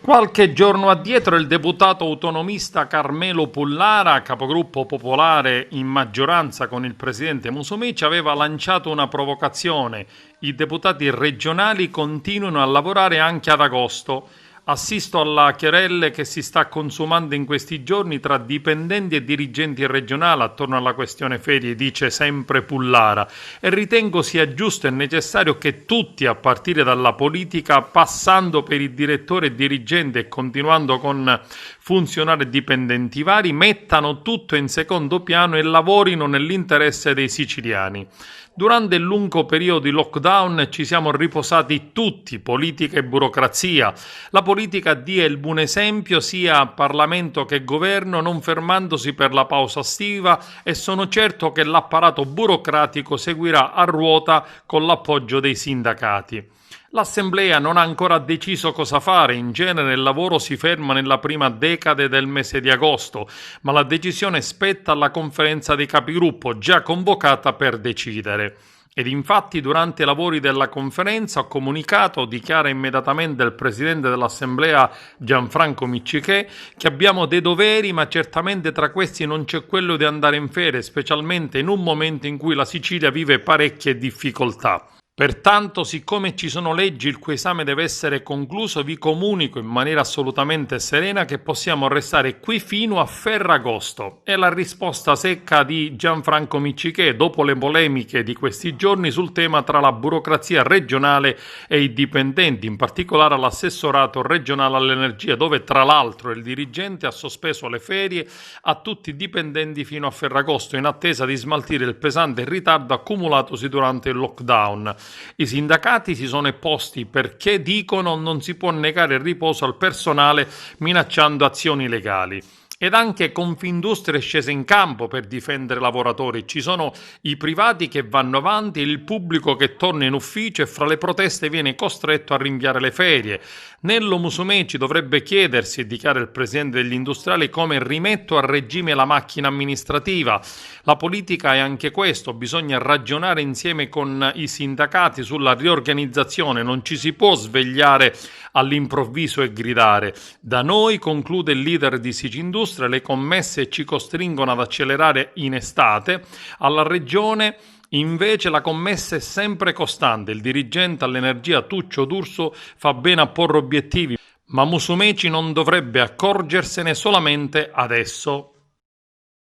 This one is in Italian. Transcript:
Qualche giorno addietro il deputato autonomista Carmelo Pullara, capogruppo popolare in maggioranza con il presidente Musumeci, aveva lanciato una provocazione. I deputati regionali continuano a lavorare anche ad agosto. Assisto alla querelle che si sta consumando in questi giorni tra dipendenti e dirigenti regionali attorno alla questione ferie, dice sempre Pullara, e ritengo sia giusto e necessario che tutti, a partire dalla politica, passando per i direttori e dirigenti e continuando con funzionari e dipendenti vari, mettano tutto in secondo piano e lavorino nell'interesse dei siciliani. Durante il lungo periodo di lockdown ci siamo riposati tutti, politica e burocrazia. La politica dia il buon esempio sia a Parlamento che Governo, non fermandosi per la pausa estiva, e sono certo che l'apparato burocratico seguirà a ruota con l'appoggio dei sindacati. L'Assemblea non ha ancora deciso cosa fare, in genere il lavoro si ferma nella prima decade del mese di agosto, ma la decisione spetta alla conferenza dei capigruppo, già convocata per decidere. Ed infatti durante i lavori della conferenza ho comunicato, dichiara immediatamente il presidente dell'Assemblea Gianfranco Miccichè, che abbiamo dei doveri, ma certamente tra questi non c'è quello di andare in ferie, specialmente in un momento in cui la Sicilia vive parecchie difficoltà. Pertanto, siccome ci sono leggi il cui esame deve essere concluso, vi comunico in maniera assolutamente serena che possiamo restare qui fino a Ferragosto. È la risposta secca di Gianfranco Miccichè dopo le polemiche di questi giorni sul tema tra la burocrazia regionale e i dipendenti, in particolare all'assessorato regionale all'energia, dove tra l'altro il dirigente ha sospeso le ferie a tutti i dipendenti fino a Ferragosto in attesa di smaltire il pesante ritardo accumulatosi durante il lockdown. I sindacati si sono opposti perché dicono non si può negare il riposo al personale minacciando azioni legali. Ed anche Confindustria è scesa in campo per difendere i lavoratori. Ci sono i privati che vanno avanti e il pubblico che torna in ufficio, e fra le proteste viene costretto a rinviare le ferie. Nello Musumeci dovrebbe chiedersi, dichiara il presidente degli industriali, come rimetto a regime la macchina amministrativa. La politica è anche questo, bisogna ragionare insieme con i sindacati sulla riorganizzazione, non ci si può svegliare all'improvviso e gridare. Da noi, conclude il leader di Sicindustria, le commesse ci costringono ad accelerare in estate. Alla regione invece la commessa è sempre costante. Il dirigente all'energia Tuccio D'Urso fa bene a porre obiettivi, ma Musumeci non dovrebbe accorgersene solamente adesso.